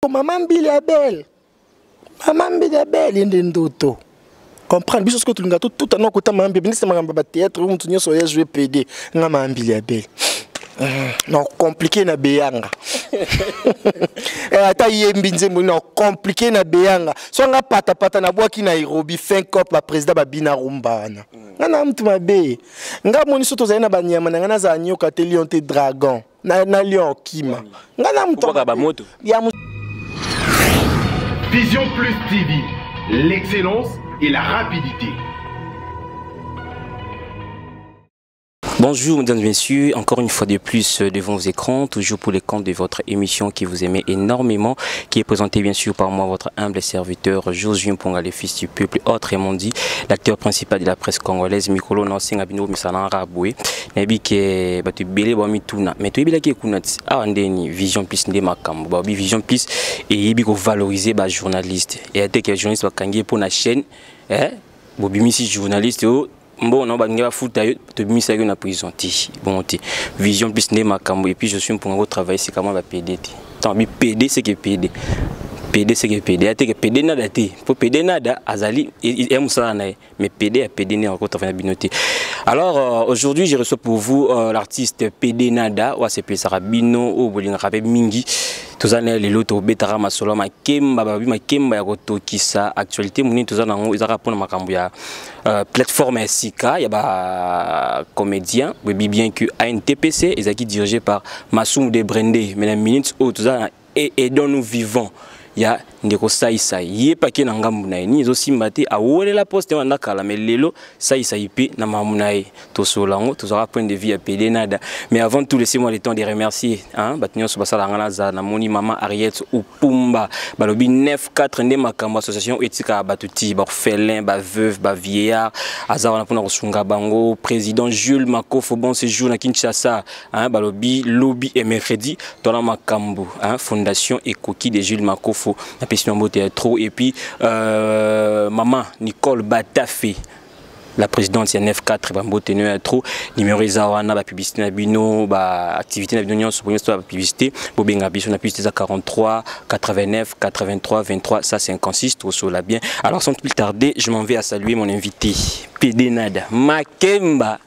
po maman Mbili Abel. Maman Mbili Abel yende ndoto. Comprendre biso ce que tu l'as tout à nos côtés maman Mbili c'est maman baba théâtre ou tu so jouer PD nga maman Mbili Abel. Non compliqué na beyanga. Ata yembi nzembo non compliqué na beyanga. So nga pata na bwa ki Nairobi fin cop ba président ba bina rumbana. Nga na mtu mabe. Nga moni soto za na banyama na nga za nyoka te lion te dragon. Na lion kima. Nga na mtu ba moto. Ya Vision Plus TV, l'excellence et la rapidité. Bonjour mesdames et messieurs, encore une fois de plus devant vos écrans, toujours pour les comptes de votre émission qui vous aimez énormément, qui est présentée bien sûr par moi, votre humble serviteur Josué Mponga, le fils du peuple, autrement dit, l'acteur principal de la presse congolaise, Mikolo Nansen Abino Misana Raboué, Nabi qui batu belé bami tuna, mais tu bila qui kunat ah ndeni Vision Plus ndé makambo, babi Vision Plus et yibi ko valoriser ba journaliste et ate que journaliste ba kangi pour la chaîne, bobi misi journaliste bon, non, bah, on va foutre te mis à prison. Bon, Vision Plus n'est ma cambo. Et puis, je suis pour un travail, c'est comment va PD. Tant pis, PD, c'est que PD. PD, c'est que PD. Que PD nada. Pour PD nada, Azali, il aime ça, mais PD a PD n'est encore travail à binoter. Alors, aujourd'hui, je reçois pour vous l'artiste PD Nada, ou c'est plus Sarabino, ou Bolinga Rabé Mingi. Tous les les lotos betara masolo makemba babi makemba ya kotokisa actualité muni tous les ils répondent makambo ya plateforme SIKA ya ba comédien bien que ANTPC ils qui dirigé par Massoum de Brendé mais la minute où tous et dont nous vivons ya ndeko saïsa yé paquet na ngambu na ni zo simbate a wole la poste wana kala mais lelo saïsa ipe na mamunae to solango to zara point de vie à PD Nada mais avant tout laissez-moi le temps de remercier hein batinyo so basala ngana za na moni maman Ariette Upumba balobi 94 ndé makambo association etika batuti ba orphelin ba veuve ba vieillard azara na pona kosunga bango président Jules Makofo bon séjour na Kinshasa hein balobi lobby et mercredi to na makambo hein fondation Ekoki de Jules Makofo trop et puis maman Nicole Batafé la présidente c'est 94 bambo tenue trop numéro zawana ba publicité na bino ba activité na bino sur la publicité bobenga biso na publicité 43 89 83 23 ça 56 tout cela bien. Alors sans plus tarder je m'en vais à saluer mon invité PD Nada Makemba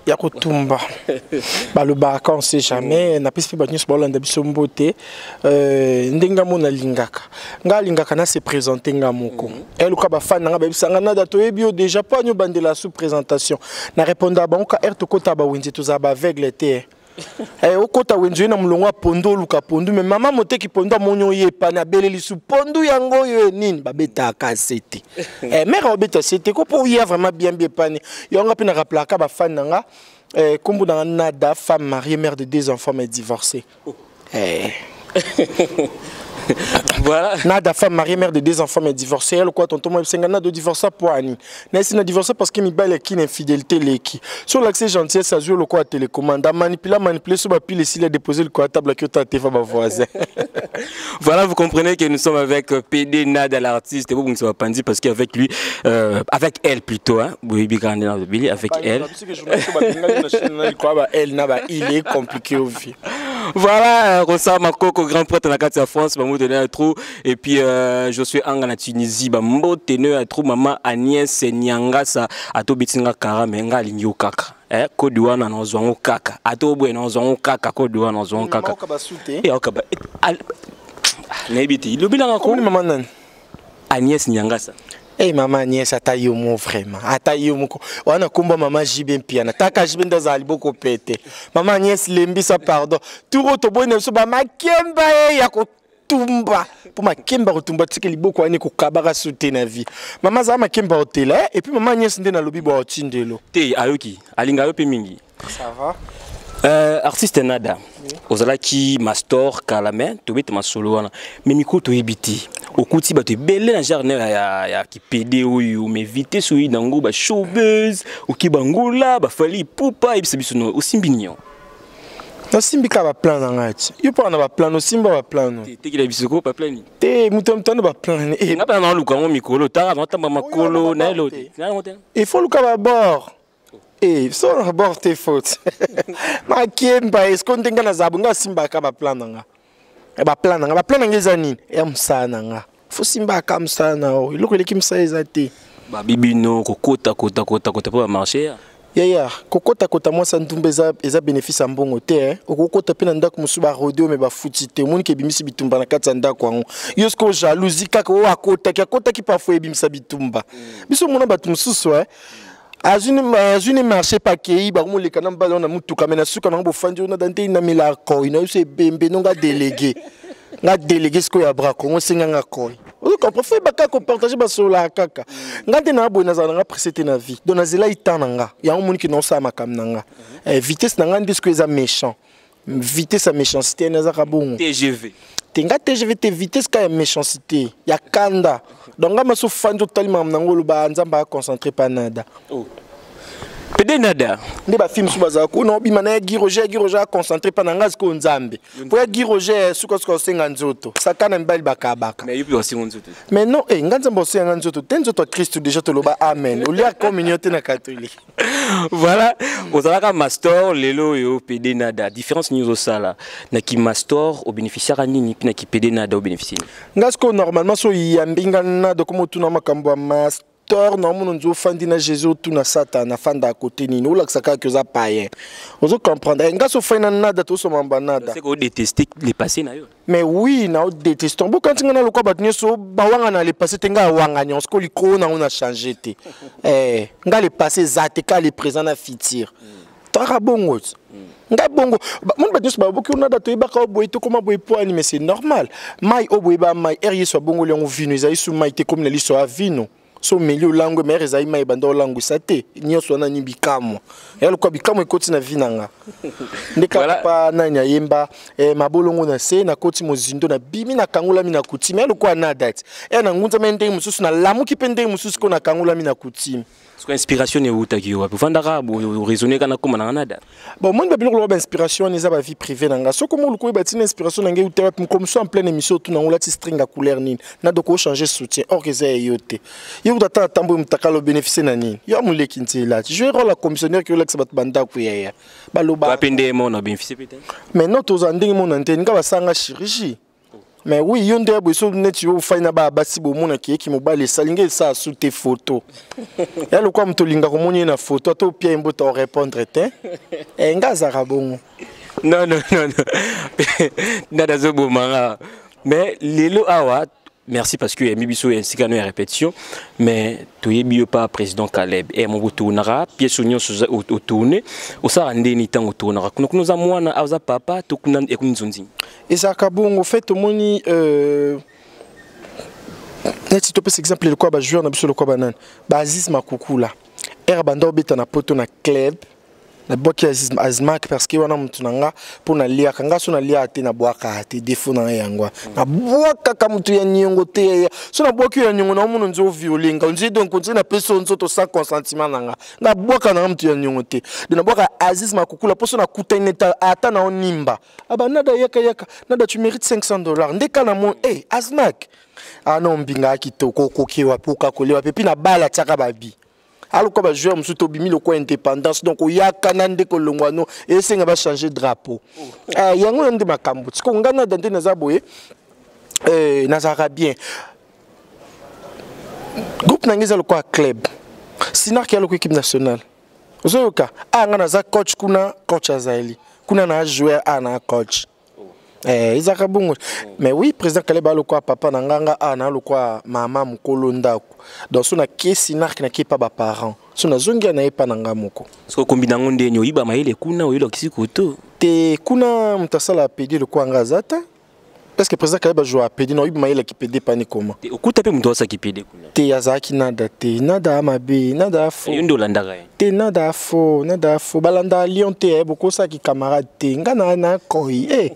Yakotumba. Le baraka on sait jamais na pisi ba nyos bolanda biso mbote ndenga mona lingaka nga lingaka na se présenter ngamoko eluka ba fan nga ba bisanga na dato ebio déjà pas nyo bandela sous présentation na répondre ba onka er to kota ba wenzi to za ba aveugle te okota wenzi na mulongo pondo luka pondu mais mama moteki pondo monyo yepa na beleli su pondu yango yo nini ba beta ka sete mère obeta sete ko pour y vraiment bien pani yo nga pina rappeler ka ba fan nga kombo na Nada femme mariée mère de 2 enfants mais divorcée voilà. Nada femme mariée mère de 2 enfants mais divorcée. Elle quoi tonton moi c'est de divorcer pour Annie. Mais c'est na divorcer parce que mi balle qui infidélité leki. Sur l'accès gentil ça joue le quoi télécommande manipuler sur ma pile ici il a déposé le quoi table que tu ma voisin. Voilà, vous comprenez que nous sommes avec PD Nada l'artiste et vous ne savez pas dire parce qu'avec lui avec elle plutôt hein. Oui, avec elle. Il est compliqué au vie. Voilà, Rosa Makoko grand prêtre na Katia France ba donner un trou et puis je suis en Tunisie ba mbo teneur un trou maman Agnès Nyangasa ato bitinga kara menga linyo kaka Côte d'Ivoire na nozwango kaka ato bwe nozwango kaka Côte d'Ivoire nozwango kaka et okaba nebiti lobila ngako maman nan Agnès Nyangasa. Hey maman Agnès atayo mo vraiment atayo moko wana kumba maman Jibin piana taka Jibin dazali boko pete maman Agnès lembisa pardon turo to boine so ba makemba ya ko tumba pour makemba kotumba tikeli boko ani ko kabara souté na vie maman za makemba hôtel et puis maman Agnès ndena lobi ba otindelo te ayoki alinga yo pe mingi ça va artiste Nada ozalaki master kalame to bete masolo wana mais mikoto ebiti okuti bato belé na jardin ya ki PD oyo mais vite so yi nango ba showbiz okibangola ba fali pupa ebisa biso no osimbinyo no simbika ba plan ngati yo pa na ba plan no simba ba plan no te ki la biso ko pa plan ni te muto ba plan e na pa na luka mo mikolo tara na tamba makolo na elote il faut luka ba bord so na bord te faute makemba est-ce qu'on tenga na zabu nga simba ka ba plan nga ba plan nanga nini ya msana nga fo simba ka msana o iloko leki msa ezate ba bibino kokota pour marcher ya kokota moi ça ntumba eza bénéfice mbongo te okokota pe na ndako musu ba rodeo me ba futi te moni ke bimisi bitumba na kati ya ndako yango yo sko jalousie kaka o akota ki parfois ebimisa bitumba biso mona batu mususu azuni marché pa kei ba mo lekana mbala na mutuka mena suka na bofandi ona dante na milako ina yose bembe nonga délégué sko ya brako ngo singa ngakoi o ko profé baka ko partager ba sola kaka ngante na boina za nga précédé na vie donc nazela itana nga ya moni ki non sa makam nanga vitesse na nga ndisco eza méchant vitesse à méchanceté na za kabongo TGV tenga TGV te vitesse ka ya méchanceté ya kanda donc nga maso fandi totalement nango ba nzamba concentré pa nada Pede nada. Ndi ba film subaza ko no bima na Guy Roger concentré pa na ngazi ko nzambe. Po ya Guy Roger suka senga nzoto. Sakana mbali bakabaka. Mais yupi osi nzoto. Mais non, nganza mbosi nga nzoto. Tenzoto Christ déjà to loba amen. Olia communauté na catholique. Voilà, ozalaka master lelo yo pede nada. Différence news au sala. Na ki master au bénéficiaire nini puis na ki pede nada au bénéficiaire. Ngazi ko normalement so yambinga na de komo tuna makambo ya master normalement nous fandi na Jésus tout na Satan na fanda à côté ni nous laksaka que ça païen. Vous comprendre ngaso faina nada to so mamba nada. C'est qu'on déteste les passés na yo. Mais oui, na détestons. Bo quand ngana lokwa batnye so bawanga na les passés tenga wanga nyons ko liko na on a changé te. Nga les passés zate ka les présent na fitir. Tara bongo. Nga bongo mon batnye so baboki on a dato ibaka boy to koma boy po mais c'est normal. Mai oboy ba mai erye so bongo le on vino ezai su mai te comme le liso a vino. So milieu langue mais ezai mai bando langue sate nyoso na nibikamo yalo kwa bikamo ikoti na vinanga ndeka pa nanya yemba mabolongo na se na koti mozindo na bimi na kangula mina kuti mais yalo kwa na date na ngunza mende mususu na lamu kipende mususu ko na kangula mina kuti Est-ce que inspiration est où t'as pour fandara ou raisonner kana comme nada bon moi babilo lo ba inspiration ni za ba vie privée nanga so comme lo ko ba tina inspiration nanga utewa comme so en pleine émission tout na on la ti string à couleur nini na doko changer soutien or que c'est yote yo data tambo mtakalo bénéficier na nini yo amuleki ntela je rôle la commissionnaire que l'ex bat banda ku ya baloba ba pende mo na bénéficier peut-être mais non to zandingi mo nante nga basanga chirurgie mais oui yonde boso neti yo faina ba basi bo mona ki mobile salinga sa sous tes photos ya lo kwa mto linga ko moni na photo to pia imboto répondre te nga za bongo non nada zo bo manga mais lelo awa merci parce que Mibiso est ainsi qu'à nos répétitions mais tu es bio pas président Caleb et mon tournera pièce union au tourner au ça ndeni tango tournera nous a mwana aza papa to kuna e kunzonzi et ça kabongo fait au moni neti to peut exemple le quoi ba joueur na biso le quoi banane ba Aziz Makukula era banda obeta na poto na club na boki azmak parce que wana mutu nanga pona lia kanga so na lia te na boaka te defo na yangwa na boaka ka mutu ya nyongo te so na boki ya nyongo na muno nzo violinga nzi donc nzi na peso nzo to sans consentement nanga na boaka na mutu ya nyongo te de na boaka Aziz Makukula poso na kuteneta ata na onimba aba nada yaka nada tu mérites $500 ndeka na mon azmak non mbinga kitoko kokewa poka kolewa pepi na bala tsaka babi alors que les joueurs sont obligés de indépendance donc il y a Canada que l'ongwano et c'est va changer drapeau il y a un de makambo ce qu'on gagne dans des aboyés nazara bien groupe nangiza le quoi club sinar qui a l'équipe nationale ozoyoka ngana coach kuna coach azaeli kuna na joueur na coach Isaka bongo mais oui président Kaleba le quoi papa nanganga na le quoi mama mukolo ndako donc sona kesi nark na kepa ba parents sona zongia na epa nanga moko so kombina ngonde nyo iba maile kuna oyilo kisikoto te kuna mtasala pedi le quoi ngazata parce que président Kaleba joue à pedi no iba maile ki pedi pani comment te okuta pe mto sa ki pedi kuna te yazaki nada mabe nada fo yondo landaka te nada fo balanda lion te beaucoup ça qui camarade te ngana na koi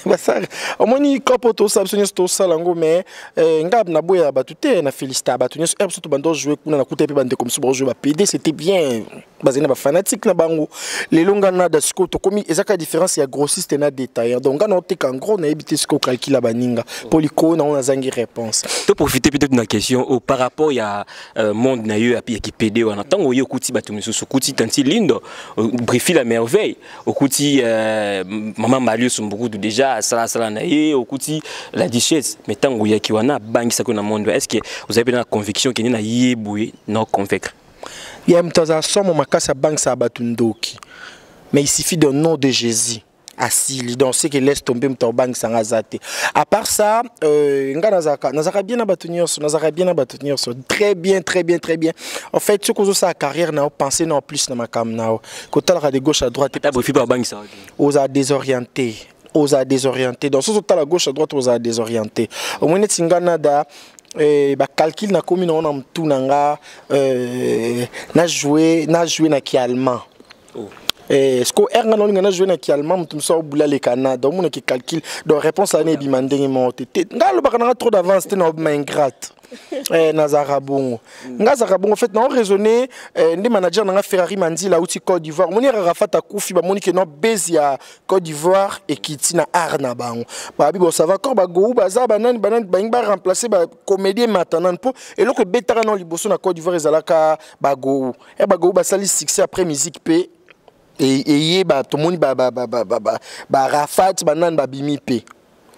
basa omoni kopo to sabsonye to salango mais ngab na boya batute na félicita batunye surtout bando jouer kuna na kutepe bande comme ça jouer ba PD c'était bien bazena ba fanatique na bango les longa na da siko to komi ezaka différence ya grossiste na détaillant donc ngana te kan gros na éviter ce qu'on calcule à baninga pour les cons on a zangi réponse to profiter peut-être de la question par rapport ya monde na yo api qui PD on attend o yo kuti batu misusu kuti tanti lindo brifi la merveille au kuti maman Malio sont beaucoup déjà sala na ye au kuti la duchesse mais tango ya ki wana bangi ça que na monde est-ce que vous avez la conviction que ni na yeboué non convaincre il y a mtaza somo makasa bangi sa batu ndoki mais il suffit d'un nom de Jésus asili donc c'est que laisse tomber mtobang sangazate à part ça nga nazaka bien abatunir so très bien en fait ce que ça carrière na penser non plus na makam na ko tala de gauche à droite ta bofi par bang ça aux a désorienté donc ce à gauche à droite aux a désorienté au moins tingana da ba calcul na commune on am tunanga na jouer na ki allemand est-ce que erga non ngana jouer na ki allemand mutum so bula le Canada mon qui calcule donc réponse à ne bimande monte ngalo bakana trop d'avance na ma ingrate Nazara Bongo en fait non raisonner les managers na Ferrari Mandi la outil Côte d'Ivoire moni Rafata Koufi ba moni que non bezia Côte d'Ivoire et Kitina Arna bango ba bi bo ça va encore ba go baza banan ba remplacer ba comédien maintenant pour et loko betara non liboso na Côte d'Ivoire ezalaka ba go ba sali succès après musique p et ba tout monde ba Rafat banan ba bimi p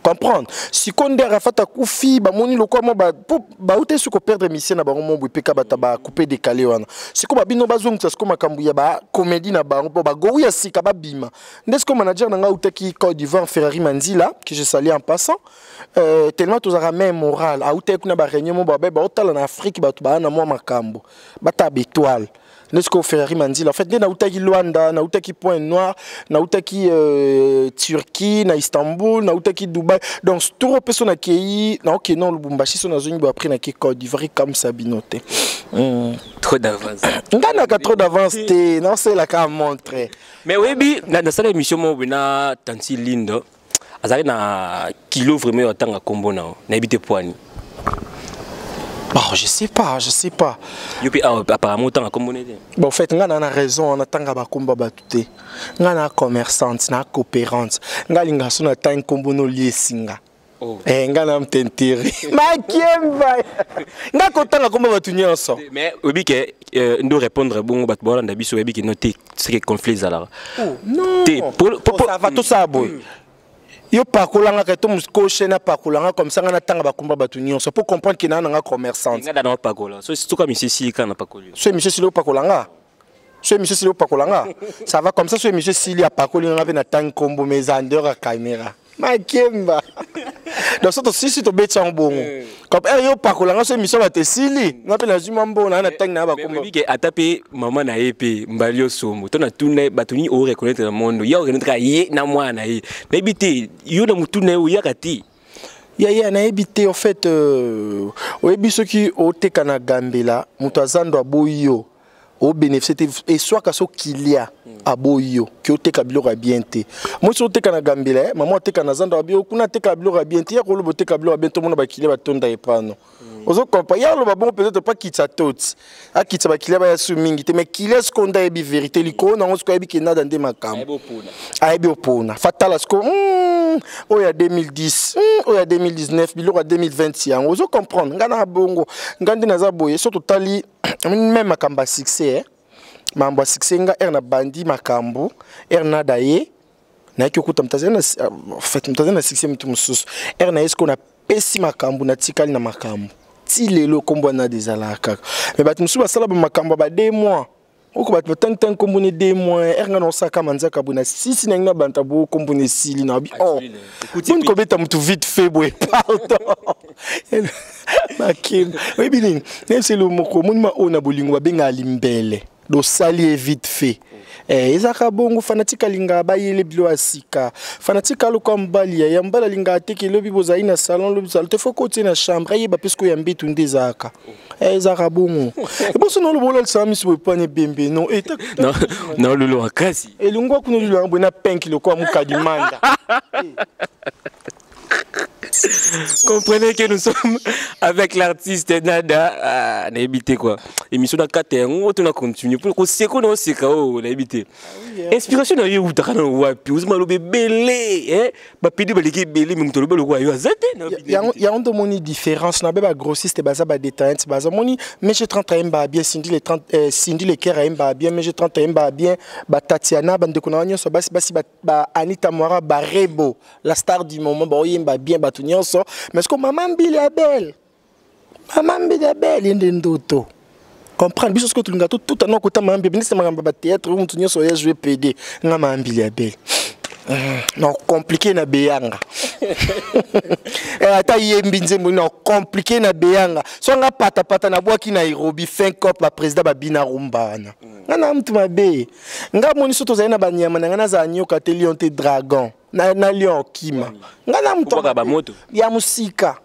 comprendre si Konde Rafata Koufi ba moni loko mo ba outé ce ko perdre mission na bango mo bipeka bata ba couper décalé wana si ko ba bino bazonga ce ko makambu ya ba comédie na bango ba go ya sika ba bima ndesko manager na nga utaki Côte d'Ivoire Ferrari Manzila que je salue en passant tellement tous a même moral a utaki na ba réunion mo ba otala na Afrique ba ba na mo makambu bata étoile Nesco Ferrari Manzila en fait na utaki Luanda na utaki Point Noir na utaki Turquie na Istanbul na utaki Dubaï donc tout le personne qui na OK non Lubumbashi son azoni ba après na ki Côte d'Ivoire comme Sabinoté trop d'avance ngana ka trop d'avance té non c'est la ka montrer mais oui bi na ça l'émission mo bina tanti lindo azali na kilo vraiment otanga kombo na habité poani. Bon, je sais pas. Yopi apparemment autant à communauté. Bon, en fait, on a raison, on attend à combat batute. On a commerçante, on a coopérante. On a l'ingation à temps combo no lié singa. On a m'tentiri. Ma kiemba. On a content à combat batute ensemble. Mais obi que nous répondre bon batbola ndabiso obi que noter ce qui conflit alors. Non. Ça va tout ça boy. Yo pakolanga ka to muskoche na pakolanga comme ça ngana tanga ba komba batu nyonso pour comprendre que na nga commerçante ngada na pakola so c'est tout comme ici kana pakoli so monsieur silo pakolanga ça va comme ça so monsieur sili a pakolanga na tanga kombo mes andeur à caméra makemba donc ça si to betcha en bon comme yo pakolanga so monsieur ba te sili na pe na zuma mbona na tanga na ba komba bi ke atape maman na ep mbalio somo to na tuna batuni o reconnaître le monde ya reconnaître ye na mwana ye na ebité yo na mutuna yo yakati ya na ebité en fait oyebi soki o tekana gambela muto azando aboyo au bénéfice et soit kaso kilia aboyo ki o teka biloko bien te moi so teka na gambela maman teka na zando abio kuna teka biloko bien te ya ko lobo teka biloko bien to mona ba kilia batonda epano ozo comprendre ya loba bon peut-être pas kitsa tot a kitsa ba kilia ba ya sumingi te mais kilia ce qu'on a ebi vérité liko na on se ko ebi ki na dans des makam aibi opona fatala ce ko o ya 2010 o ya 2019 biloko 2021 ozo comprendre ngana bongo ngandi na za boye surtout tali même makamba succès mambo succès nga erna bandi makambo erna daye na ki okuta mtazena en fait mtazena succès mtu mususu erna est-ce qu'on a pesi makambo na tikali na makambo ti lelo kombo na dezalaka mais bat mususu basala ba makambo ba 2 mois oko bat tant kombo ne 2 mois erna no saka manzaka buna 6 na ngina banta bo kombo ne sili na bi oh bon ko beta mtu vite fait boy pardon makim oui bien c'est le moko mon ma ona bolingo ba benga limbele do sali vite fait ezaka bongo fanatika linga ba yele bilo asika fanatika lo kombali ya mbala linga teke lobi bozai na salon lobi salon te faut côté na chambre yeba parce que yambi tunde zaka ezaka bongo e boso no lo bola sami so pa ne bembe non non lolo akasi elungwa kuno lolo bona penki lo kwa mukadimanda Comprenez que nous sommes avec l'artiste Nada. Ah, n'habitez quoi. Émission de 4 ans, on a continué. Pour qu'on sait qu'on a aussi KO, n'habitez. Inspiration n'a eu où t'as quand on wapi. Vous m'avez belé, hein. Bah pédé bah l'équipe belé, mais m'tolo le quoi. Il y a une différence. N'a pas grossiste et baza ba détaillant. Baza moni, mais j'ai 30 ans bah bien. Cindy les 30, Cindy les Kera bah bien. Mais j'ai 30 ans bah bien. Bah Tatiana, bah de konanyo so basi bah Anita Moira bah Rebo, la star du moment bah oyem bah bien bah tout nyon so. Mais est-ce que maman Billy est belle? Maman Billy est belle, il y a ndoto. Comprendre, bis que tout le monde tout à nos côtés maman Billy, c'est maman bah théâtre où tout nyon so jouer PD. Maman Billy est belle. Non compliqué na beyanga. Ata yembi nzembo non compliqué na beyanga. So nga pata na boaki na Nairobi fin cop ba président ba bina rumbana. Ngana mtu mabe. Nga moni soto za na banyama na ngana za nyoka te lion te dragon. Na lion kima. Ngana mtu ba moto. Ya musika.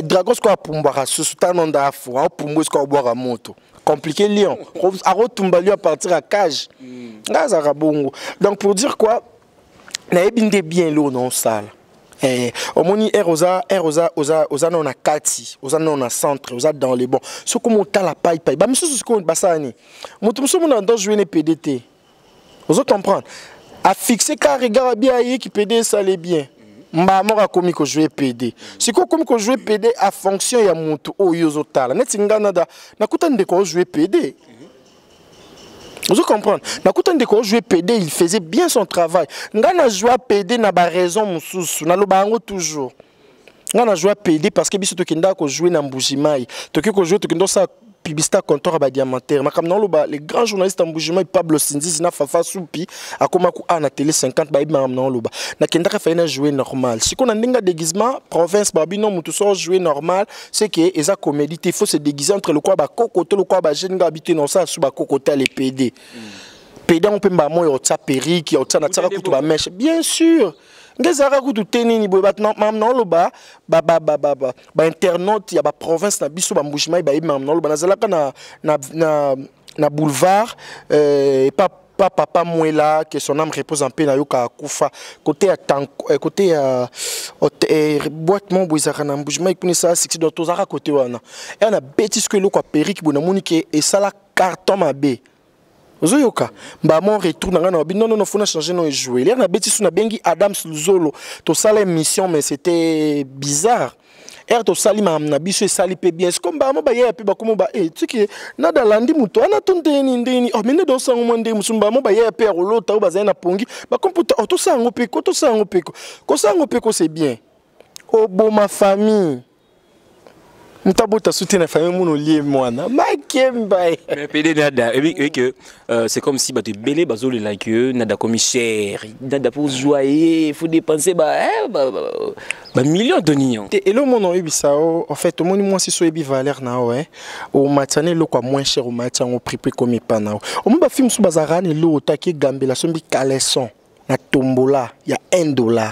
Dragon sko apumbwa susu tanonda afu, apumbwa sko abwa moto. Compliqué lion. A retumba lion à partir à cage. Nga za rabongo. Donc pour dire quoi? Na ebinde bien l'eau non sale. Omoni oza non na kati, oza non na centre, oza dans les bons. Ce comme on t'a la paille. Bah monsieur ce qu'on basani. Mutu muso mona dans jouer ne PDT. Vous comprendre? A fixer car regarde bien aïe qui PD ça les bien. Mba mora komi ko jouer PD. Si ko komi ko jouer PD à fonction ya mutu o yozo tala. Net ngana da na kutande ko jouer PD. Vous comprenez? Nakuta ndeko jouer PD, il faisait bien son travail. Ngana jouer PD na ba raison mususu, na lobango toujours. Ngana jouer PD parce que biso to kenda ko jouer na Mbujimai. To ko jouer to kendo sa publicité comptoir ba diamantaire. Makam na loba les grands journalistes en Mbujimai Pablo Sinzi na Fafa Soupi akoma ku na télé 50 ba ibam na loba. Na kenda ka faina jouer normal. Si qu'on a ndinga déguisement province babino mutu so jouer normal, c'est que eza comédie, il faut se déguiser entre le quoi ba kokoto le quoi ba jeune habité non ça sous ba kokoto les PD. PD on peut ba mo yo tsa perruque, yo tsa na tsa kutu ba mèche. Bien sûr. Ngezara kutu tenini boy maintenant mam non loba ba internaute ya ba province na biso ba Mbujimai ba ibam non loba na zalaka na boulevard et pas papa Mouela que son âme repose en paix na yoka kufa côté boîte mon boizaka na Mbujimai kuni ça c'est do tozaka côté wana et on a bêtise que le quoi perruque bona monike et ça la carton mabe Ozoyoka, bah mon retour non faut changer non jouer. Là na bêtise na bengi Adam Zolo, to sala mission mais c'était bizarre. To sali ma na biso sali pe bien. Comme ba mo ba ya pe ba komo ba tu ki na da landi muto ana tonte ni ndeni. Oh mais ne do sango monde musumba mo ba ya pe rolo ta ba za na pongi. Ba computer to sango pe ko to sango pe ko. Ko sango pe ko c'est bien. Oh bon ma famille. Mtabota soutien famille mon lié moi na makemba mais PD nada et que c'est comme si bah tu belé bazo le like nada commissaire nada pour joyer faut dépenser bah millions de nions et le mon ebisao en fait au moins moi c'est so ebi valeur na ouais au matane le quoi moins cher au matane au prix comme pas na au moins ba film sous bazarane le otaki gambela sombi caleçon na tombola il y a $1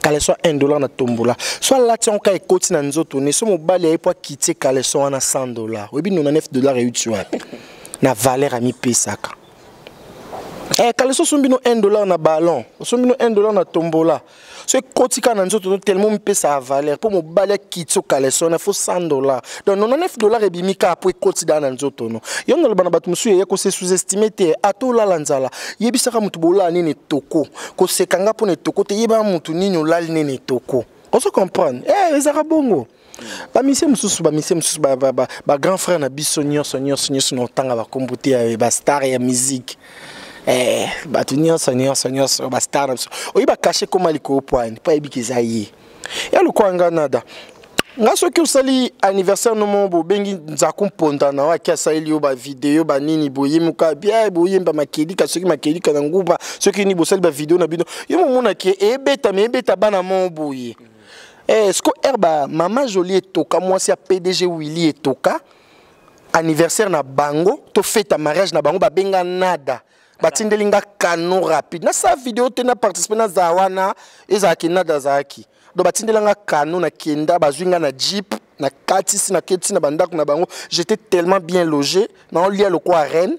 caleçon $1 na tombola soit là tiens on ka ekoti na nzoto ne so mobali ya po quitter caleçon na $100 obi $99 et utu wapi na valeur ami pesaka caleçon sombi no $1 na ballon sombi no $1 na tombola so kotika na nzoto tellement me pesa valeur pour mobali ya quitter caleçon na faut $100 donc $99 et bimika après koti na nzoto no yo no bana batu musu ye ko se sous-estimer te atola lanzala yebisaka mutu bola nini toko ko sekanga po ne toko te yeba mutu nini olali nini toko on se comprendre ezaka bongo ba mission mususu ba grand frère na biso nyonso no tanga ba kombuti ba star ya musique ba nyonso ba star oyiba caché comme aliko point pas ebikiza yi ya lukwanga nada ngaso ki usali anniversaire no mombo bengi nzaku ponda na wa kiasa ili ba video ba nini boye muka bia boye mba makedi ka soki makedi ka nguba soki ni bosali ba video na bino yo mona ki ebeta bana mombo ye est-ce herba mama jolie etoka moi si a PDG Willy etoka anniversaire na bango to fête mariage na bango ba benga nada batindelinga kano rapide na sa video te na participer na zawana ezaki nada zaki do batindelanga kano na kenda bazwinga na jeep na katisi na keti na bandako na bango j'étais tellement bien logé na on lia le quoi reine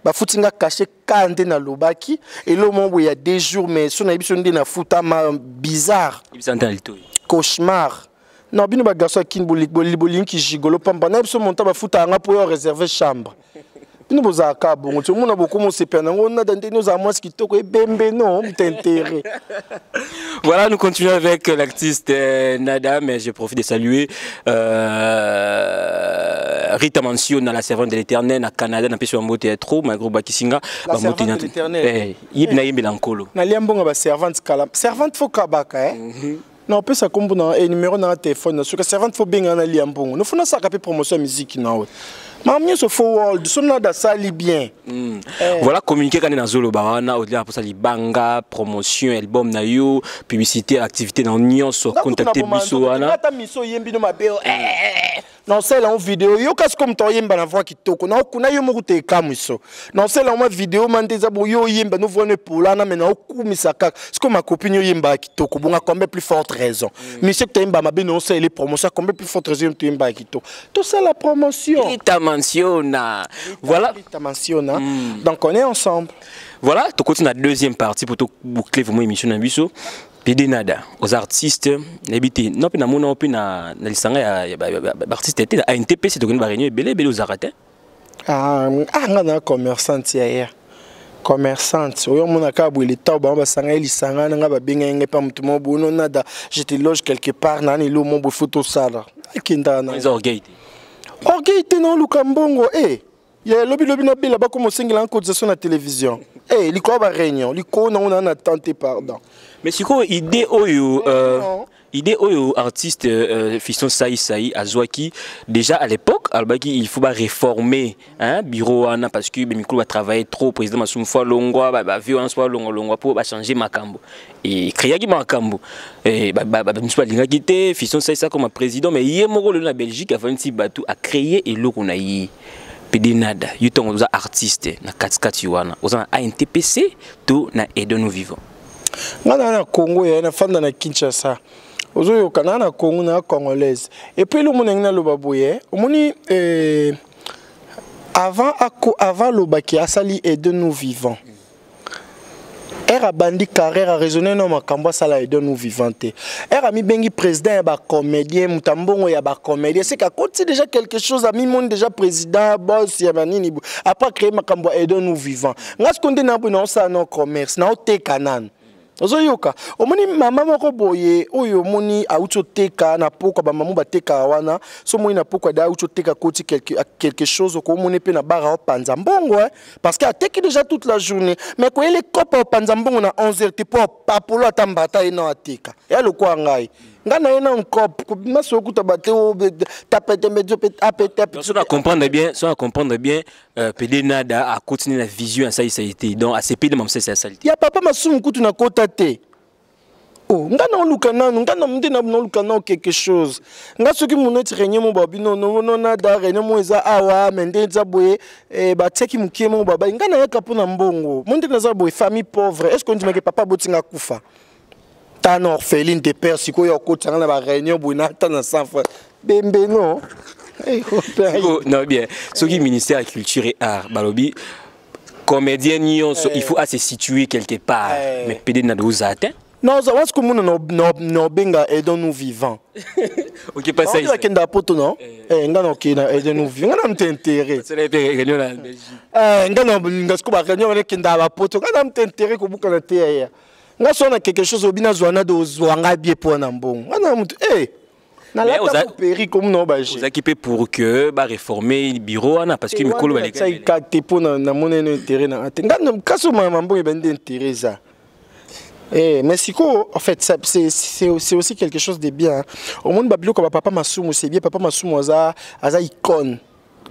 ba futinga caché kande na lobaki et le moment où il y a 2 jours mais son na biso ndé na futa ma bizarre cauchemar non bino ba garçon kin boling ki gigolo pamba na biso monta ba futa nga pour réserver chambre bino boza ka bongo tu mona beaucoup mo sepena ngona dante nous a moi ce qui toko e bembe non t'intérêt. Voilà, nous continuons avec l'artiste Nada, mais je profite de saluer Rita Mancio dans la servante de l'éternel au Canada, dans Peso Mbote trop, ma gros Bakisinga, la servante de l'éternel. Yibna Yimelankolo. Na liambonga ba servante kala. Servante faut kabaka non, peut ça comme un numéro dans le téléphone. Sur la servante faut bien en aller en bon. Nous faisons ça pour promotion musique non. Mais mieux se faut world, son là ça li bien. Voilà communiquer quand on est dans Zolo Barana au-delà pour ça li banga, promotion, album na yo, publicité, activité dans Nyon sur contacter biso ana. Ata miso yembi no mabeo. Non c'est là en vidéo yo kas comme to yemba na voix qui toko. Na kuna yo mo te kamuso. Non c'est là en vidéo man des abo yo yemba no voix ne polana mais na okumisa kaka. C'est comme ma copine yo yemba qui toko. Bon a combien plus forte raison. Monsieur que yemba mabe non c'est les promotions combien plus forte raison tu yemba qui toko. Tout ça la promotion. Voilà. Donc on est ensemble. Voilà, tu continues la deuxième partie pour te boucler vraiment l'émission dans Bisso. Pede Nada aux artistes n'habité non puis na mona puis na lisanga ya artiste était à NTP c'est donc une réunion belé aux arrêtés. Ngana commerçante hier. Commerçante oyo mona ka bo l'état ba sanga lisanga nga ba benga ngepa mutu mo bono nada j'étais loge quelque part na ni lo mo bo photo sala. Kinda na. Les orgueils. Orgueil non Lukambongo ya lobi na bela ba comme singla en cotisation na télévision liko ba réunion liko na on a tenté pardon mais c'est quoi idée oyo artiste Fiston Saï Azwaki déjà à l'époque albaki il faut pas réformer hein bureau ana parce que Bemikolo va travailler trop président Massoum fois longwa ba violence fois longwa pour changer makambo et créer qui makambo et nous pas linga quitter Fiston Saï ça comme président mais hier moko le na Belgique a fait bateau a créer et lo qu'on a yi Pede Nada yutongo za artiste na katikati wana oza na NTPC to na Edo Nous Vivons ngana na Congo ya na fanda na Kinshasa ozo kana na Congo na congolaise et puis le monde na lobaboye omoni avant lobaki asali Edo Nous Vivons era bandi carrière a raisonné non makambo sala Edo Nous Vivons era mi bengi président ya ba comédien mutambongo ya ba comédien c'est qu'à côté déjà quelque chose a mi monde déjà président boss ya banini après créer makambo Edo Nous Vivons ngas konde na bo non ça non commerce na ote kanan ozoyoka omoni mama moko boye oyo moni auto teka na poko ba mamu bateka wana so moni na poko da auto teka koti quelque chose ko moni pe na bara o panza mbongo parce que a teki déjà toute la journée mais ko ele kopa o panza mbongo na 11h te po papolo atambata ina ateka ya lokwa ngai ngana ina nkop maso kuta bate o tapete medio pe apete so na comprendre bien Pede Nada a continué la vision à ça a été donc à CP de même c'est ça ya papa masumu kutu na kota te ngana olukana ngana mndina no lukana quelque chose nga soki muneti renye mo babino no na da renye mo eza awa mende za boye ba teki mukie mo baba ngana yaka pona mbongo monde na za boye famille pauvre est-ce qu'on dit que papa botinga kufa ta na orpheline de père siko yo kotanga na ba réunion boina ta na sanfa bembe non non bien ce qui ministère de la culture et art balobi comédien il faut se situer quelque part mais Pede Nada vous atteint. Non, ça va ce que nous benga Edo Nous Vivons. Ok, pas ça. Il y a quelqu'un poto non? Ngana ok na Edo Nous Vivons. Ngana m'intérêt. C'est les réunions là en Belgique. Ngana ngasko ba réunion avec ndaba poto. Ngana m'intérêt ko buka na te. Nga so na quelque chose obina zwana do zwanga bien pour na mbongo. Ngana mutu na la ta péri comme no ba vous équipez pour que ba réformer le bureau ana parce que Mikolo ba les gars. Ça il kate pour na monene intérêt na. Ngana kaso mambo ebende intérêt ça. Mais Siko, en fait, c'est aussi quelque chose de bien. Au monde babilo comme papa Masumu, c'est bien papa Masumu aza icône.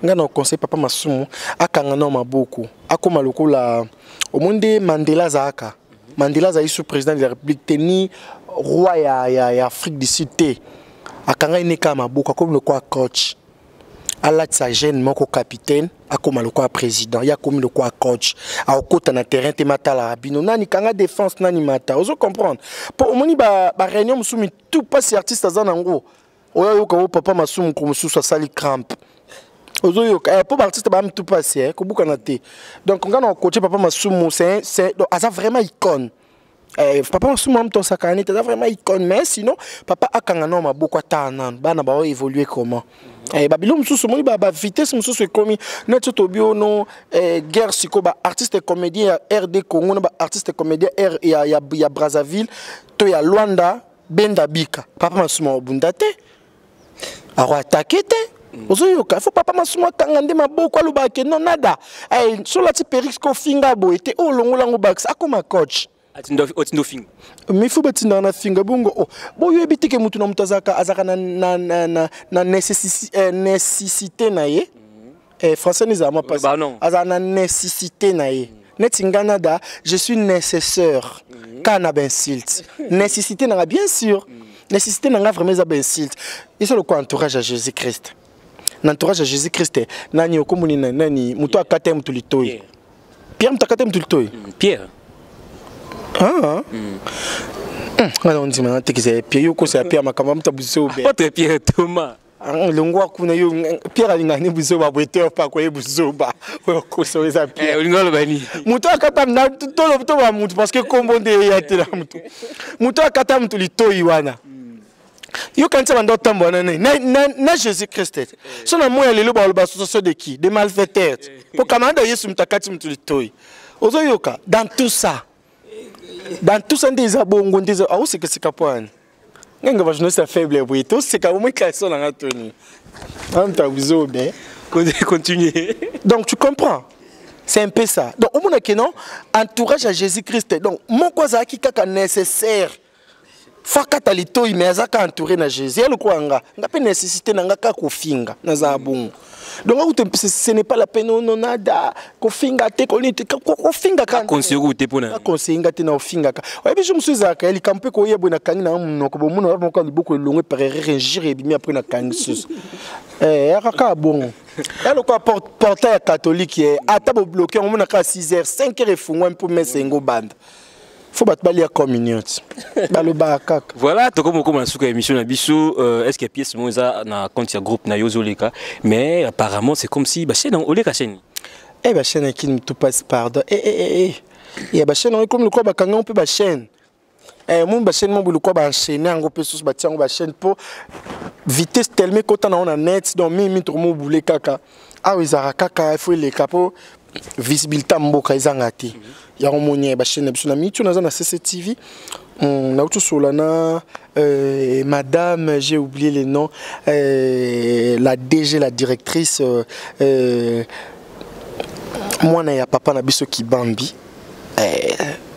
Ngana conseil papa Masumu akangana maboko. Akoma lokola au monde Mandela zaka. Mandela za isu président de la République teni roi ya Afrique du Sud. Akanga ineka maboko comme le quoi coach. Alat sa jeune moko capitaine akoma le quoi président ya comme le quoi coach a okota na terrain te matala bino nani kanga défense nani mata ozo comprendre pour moni ba réunion musumi tout pas si artiste za nango oya yoka o papa masumu ko mususu sali cramp ozoyoka pour artiste ba tout passer ko bukana te donc on a coaché papa Masumu c'est donc ça vraiment icône papa Masumu am to sakani c'est vraiment icône mais sinon papa akanga no maboko atanan bana ba évoluer comment babilo mususu moi ba vitesse mususu komi neto tobio no guerre siko ba artiste comédien RD Congo no ba artiste comédien ya Brazzaville to ya Luanda Benda Bika papa Masumu bundate aro attaquer te ozoyoka faut papa Masumu kangande maboko alobake non nada sur la perix ko finga bo était o longolango bax akoma coach atindo finga mais faut batinda na finga bongo boyo ebitike mutu na mutazaka azaka na nécessité na ye français nizama pas azaka na nécessité na ye netingana da je suis nécessaire kana ben silt nécessité na bien sûr nécessité na vraiment za ben silt et c'est le quoi entourage à Jésus-Christ. L'entourage de Jésus-Christ, nani okomuni nani muto akate mutu litoi. Pierre muto akate mutu litoi. Pierre. Ah. On dit maintenant que c'est Pierre yoko c'est Pierre makamba muta buso be. Pas très Pierre Thomas. Longwa kuna yo Pierre alingani buso ba bweteur pa ko buso ba. Ko so za Pierre. Olingolo bani. Muto akata na tolo to ba mutu parce que kombo nde ya tela mutu. Muto akata mutu litoi wana. Yo quand tu vas dans ton na Jésus-Christ. Son amour est le bas l'association de qui? Des malfaiteurs. Pour commander Yesu mtakati mtulitoi. Ozo yoka dans tout ça. Dans tout ça des abongo des ah c'est que c'est capone. Nganga va jeunesse faible pour tout c'est quand même qu'ils sont en Anthony. On t'a besoin bien. Continuer. Donc tu comprends. C'est un peu ça. Donc au moins que non entourage à Jésus-Christ. Donc mon quoi ça qui kaka nécessaire. Fakata litoi mais azaka entouré na Jésus elle quoi nga pe nécessité nanga ka kofinga na za bon donc ce n'est pas la peine non nada kofinga te kofinga ka conseiller te pona conseiller te na ofinga ka oyebi je me suis zaka eli kampe ko yebo na kangi na munoko bo muna ba ko beaucoup longue perere régir et bimi après na kangi sus akaka bon elle quoi portail catholique ata bo bloquer on muna ka 6h 5h efungwa pour mesengo bande faut battre la communion. Voilà, tu comme on a émission na biso est-ce que pièce moza na compte ya groupe na Yozoleka mais apparemment c'est comme si ba chaîne oleka chaîne. Ba chaîne qui ne tout passe pardon. Et ba chaîne comme le quoi ba kanga on peut ba chaîne. Mon ba chaîne mon le quoi ba enchaîner en groupe sous ba tiango ba chaîne pour vitesse tellement quand on a net donc mi tout mon boulé kaka. Ah oui zara kaka il faut les capo visibilité mboka izangati. Ya romoni ba chaîne biso na mitu na CCTV on a autre solana madame j'ai oublié les noms la DG la directrice moi na ya papa na biso ki bambi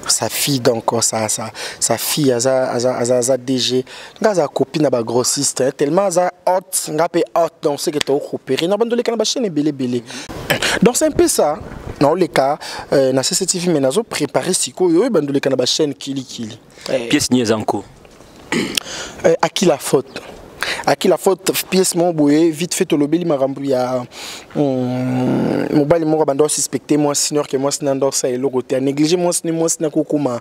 sa fille donc sa fille aza DG ngaza copine na ba grossiste tellement aza hot ngape hot donc c'est que tu opéré na bandole kana ba chaîne belé donc c'est un peu ça. Dans les cas, na CCTV mais nazo préparer siko yo bandole kana ba chaîne kili. Pièce niaise encore. À qui la faute? À qui la faute pièce mon boye vite fait tolobeli marambu ya mobali mo bando suspecté moi senior que moi sinando ça et le côté négligé moi sina kokuma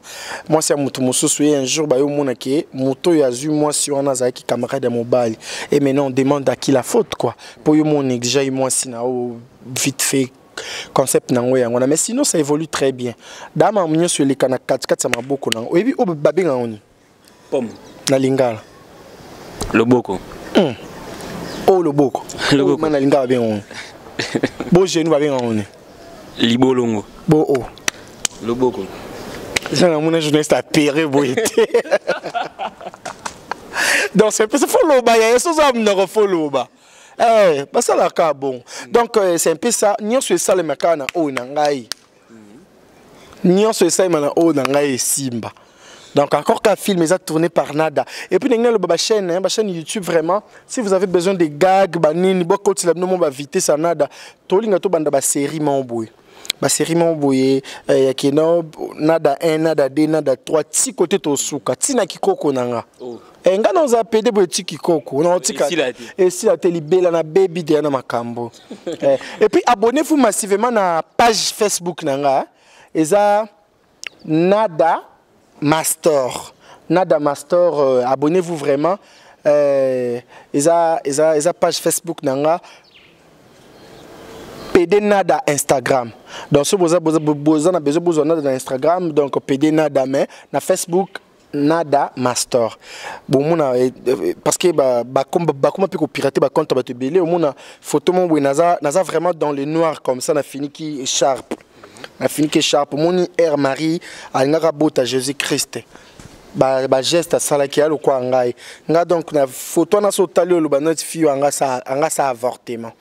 moi c'est mutu mususu un jour ba yo mona ke moto ya zu moi si on a za ki camarade de mobile et maintenant on demande à qui la faute quoi pour yo mon négligé moi sina vite fait concept nango yango mais sinon ça évolue très bien dama munyo sur les kana 4 ça m'a beaucoup nango et puis o babenga oni pomme na lingala loboko oh loboko na lingala bien on bo jeune va bien on libolongo bo oh loboko ça na mon journaliste a péré boité donc c'est faut loba ya so ça me refolo ba parce que là ka bon donc c'est un peu ça nyo sur ça le makana o na ngai nyo sur ça mana o na ngai simba donc encore qu'un film est tourné par Nada et puis la chaîne YouTube vraiment si vous avez besoin de gags banini beaucoup de la nombre vite ça Nada tolinga to banda ba série mamboy ba série mamboy qui Nada 1 Nada 2 Nada 3 ti côté to suka tina kikoko nanga nga non za pede bo ti kikoko non tika et si la télé bela na baby de na makambo et puis abonnez-vous massivement na page Facebook nanga eza Nada Master, Nada Master, abonnez-vous vraiment. Esa page Facebook nanga. PD Nada Instagram. Donc si vous avez besoin de Instagram, donc PD Nada mais na Facebook Nada Master. Bon parce que comment peut pirater ba compte ba te belé au mona photo mon naza vraiment dans le noir comme ça na fini qui sharp. Na fini qui sharp mon Air Marie alingaka bota Jésus Christ. Ba geste sala ki alo kwa ngai. Nga donc na photo na so tali lo ba notifie anga ça avortement.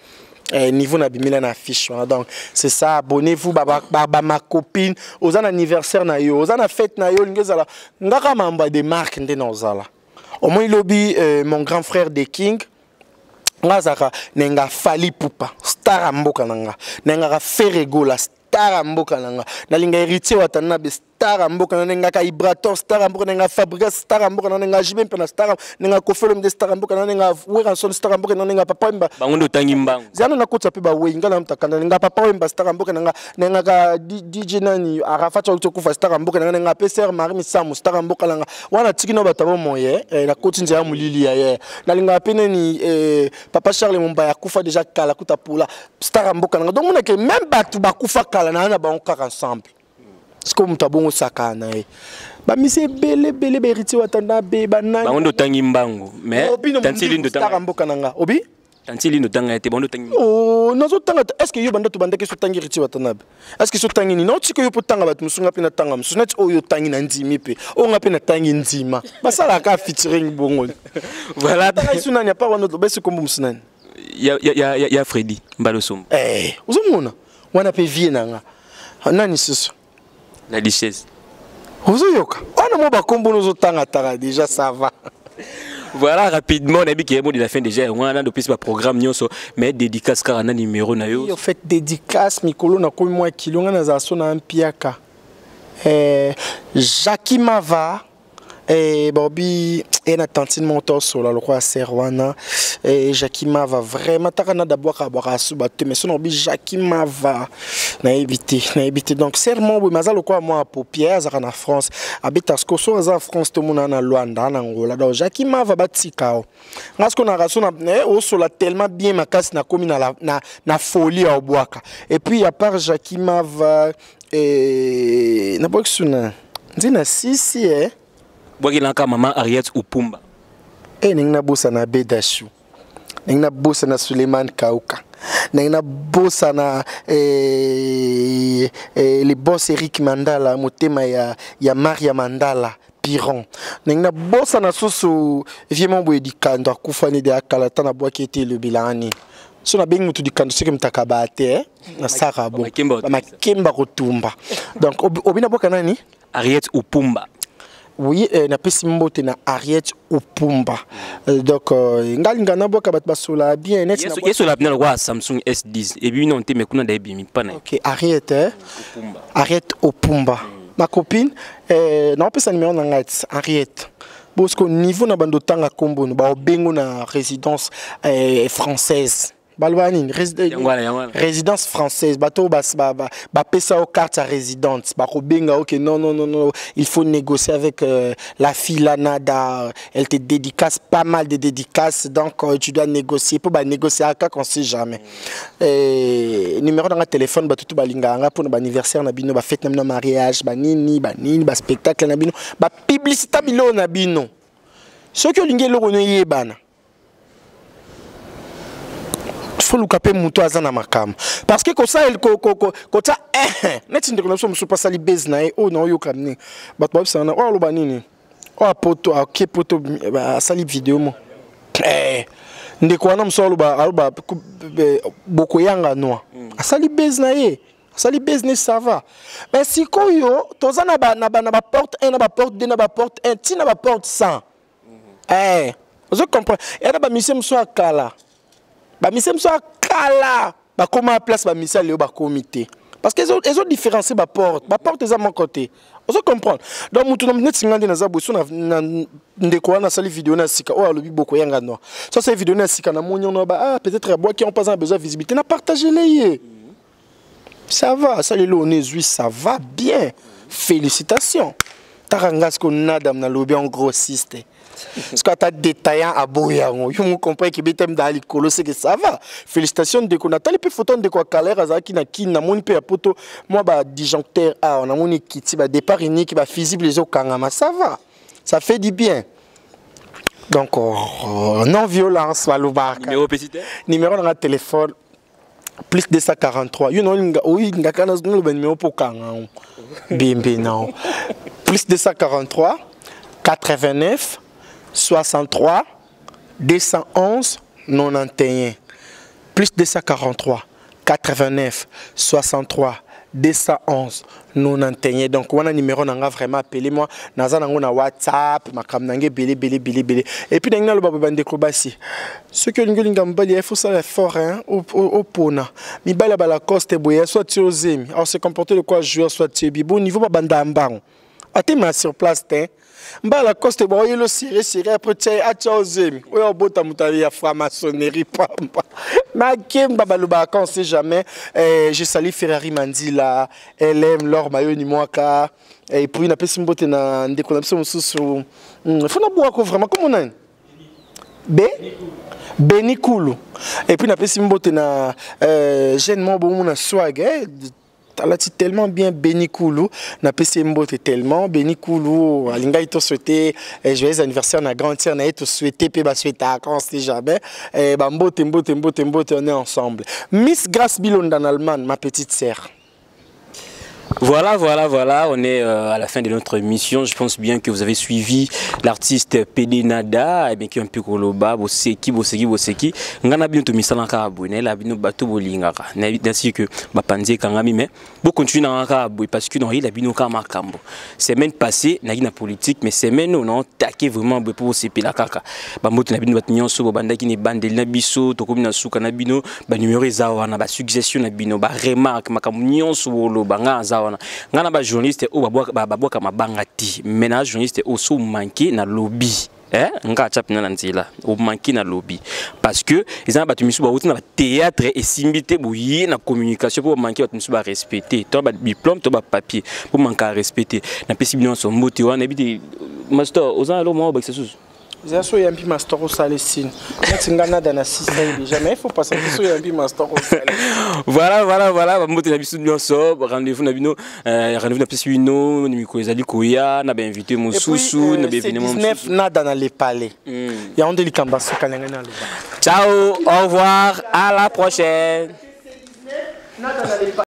Niveau na bimila na affiche donc c'est ça abonnez-vous ma copine aux anniversaire na yo aux fête na yo ngezala ngaka mamba de marque nde nozala au moins lobby mon grand frère de King ngazaka nenga Fali Pupa star mboka nanga nenga Ferregola star mboka nanga nalinga héritier watana be star mboka nenga ka Ibrator star mboka nenga Fabrice star mboka nenga Jimem pena star nenga Kofelom de star mboka nenga Weranson star mboka nenga Papa Mba bangondo tangi mbango zana na kotsa pe ba we ngala mtakana nenga Papa Mba star mboka nenga ka DJ nani Arafat okufa star mboka nenga PCR Marie Misamu star mboka nenga wana tikino batabo moye na koti nzia mulili ya ye nalinga pene ni Papa Charles Mumba ya kufa déjà kala kuta pula star mboka nenga donc mona ke même batu bakufa kala na ba on ensemble. C'est comme ta bon sakana ba mise bele beriti watanda be banani bangondo tangi mbango mais tansili ndo tanga mboka nanga obi tansili ndo tanga ete bangondo tangi oh nazo tanga est-ce que yo banda to banda ke so tangi riti watanda be est-ce que so tangi ni non tiko yo potanga bat musunga pe na tanga musu net o yo tangi na ndimi pe o nga pe na tangi ndima basala ka featuring bongo voilà tanga suna nya pa wana to bese kombo musunani ya Freddy Mbalosombo uzomona wana pe vie nanga nani siso la lichesse. Ozoyoka. On a mon bakombo nous autant atara déjà ça va. Voilà rapidement on a vu qu'il y a de la fin déjà on a depuis ce programme nyonso mais dédicace car on a numéro na yo. En fait dédicace mikolo na komi moi kilonga na zaso na mpiaka. Jackie Mava Bobby et na tantine monto sur la roi Serwana et Jackie Mava vraiment takana d'abord à boire subate mais son obi Jackie Mava na évité donc serment oui mazalo quoi moi paupières en France habite ce so en France tout monde na Luanda na Angola donc Jackie Mava batikao parce qu'on a raison au sur la tellement bien ma casse na komi na folie au boaka et puis à part Jackie Mava et na boxuna ndina sisi Bogi lanka maman Ariette Upumba. Ningna bossa na Bedashu. Ningna bossa na Suleiman Kauka. Ningna bossa na les boss Eric Mandala, motema ya Maria Mandala. Piron. Ningna bossa na soso viement boye di kando kufani de akala tana boa qui était le bilani. So na bengi mutu di kando sike mtakabate na saka bo. Makemba kotumba. Donc obina boka nani? Ariette Upumba. Oui, na pesi mbote na Ariette Upumba. Donc ngalinga na boka bat basola bien net na yeso la bina wa Samsung S10 et puis non te mekuna da ebimi pana. OK, Ariette Upumba. Ariette Upumba. Ma copine na pesa numéro na ngat Ariette. Parce qu'au niveau na bando tanga kombo ba obengo na résidence française. Balwani résidence française bateau ba pesa au carte à résidence ba kobenga OK non il faut négocier avec la fille Lanada elle te dédicace pas mal de dédicaces donc tu dois négocier pour négocier à quand on sait jamais numéro dans téléphone ba tout balinga nga pour anniversaire na bino ba fête na mariage ba nini ba spectacle na bino ba publicité bilo na bino ce que lingelo kono yebana faut le caper muto azana makam parce que comme ça il kota net ndeko so muso pasa li base na oh non yo kamni bat ba sana oh lo banini oh poto ok poto sali vidéo mo ndeko wana muso lo ba boko yanga noa asali base na ye asali business ça va mais si koyo tozana na ba porte 1 na ba porte 2 na ba porte 1 ti na ba porte 100 je comprends et na ba mission muso akala ba mise mso kala ba comment à place ba mise le ba comité parce que ils ont différencié ba porte à mon côté on se comprendre donc mutu na tsingande na za boso na ndeko na sali vidéo na sika oh lobi boko yanga no ça c'est vidéo na sika na monyo no ba peut-être bois qui ont pas besoin de visibilité na partager les ça va ça les lones ça va bien félicitations tarangas ko nadam na lobi en grossiste Parce que tu as détaillant à Boyango. Je comprends que Betem Dali Kolo, c'est que ça va. Félicitations de qu'on a tali peu photo de quoi Calère Azaki na qui na mon pe poto moi ba disjoncteur a on a mon kiti ba départ unique ba visible les okangama ça va. Ça fait du bien. Donc non violence Walouba. Numéro petit numéro dans le téléphone plus 243. You know oui ngakana le numéro pour kanga. Bimbi non. Plus 243 89 63 211 91 plus 243 89 63 211 91 donc on a numéro nanga vraiment appelé moi naza nango na WhatsApp makam nange belé et puis nanga lo bande ko basi ce que ngolinga mbali il faut ça le fort hein au pona mi bala bala coste boya soit tu ozemi alors se comporter de quoi joueur soit tu bibo niveau ba banda mbango atema sur place t'es mbala coste boye le serré après tu as ozemi oyo bota mutali ya franc-maçonnerie pamba Makem Babaluba, on sait jamais. Je salue Ferrari Mandila, LM, Laure Mayo Nimwaka. Et puis, il y a pas si mbote na déconnexion sous. Il faut boire vraiment comme on a. Benikoulou. Et puis, il y a pas si mbote na gênement bon na swag. Talati tellement bien Benikoulou, na PC Mbote tellement Benikoulou, alinga ito souhaité joyeux anniversaire na grand tier na ito souhaité pe ba souhaité quand c'est jamais ba Mbote on est ensemble. Miss Grace Bilonda en Allemagne, ma petite sœur. Voilà, on est à la fin de notre émission. Je pense bien que vous avez suivi l'artiste PD Nada, et bien qui est un peu koloba, boseki. Ngana bien to misala ka abone, la bino bato bolingaka. Ainsi que bapanzie kangami mais bo continue na ka abone parce que non il a bino ka makambo. Semaine passée na na politique mais semaine non taqué vraiment pour sepela kaka. Ba moto na bino batnyon so banda ki ne bandel na biso to komi na suka na bino ba numéro ezawa na ba suggestion na bino ba remarque makambo nyonso lo banga ngana ba journaliste o babwa mabanga ti mena journaliste o so manqué na lobby nga chapina na nzila o manqué na lobby parce que ils ont battu misu ba na théâtre et simbité boye na communication pour manquer battu misu ba respecter to ba diplôme to ba papier pour manquer à respecter na pesi bino so mbote wana bi master ozana lo mo ba sous J'ai un peu de master au Salestine. Je suis un peu de système déjà, mais il faut passer un peu de master au Salestine. Voilà. Rendez-vous na Pessuino, Nimiko Ezali Koya, na ben invité Moussousou, na ben venu mon 19 nada dans les palais. Il y a un délicat sur Kanangana. Ciao, au revoir, à la prochaine.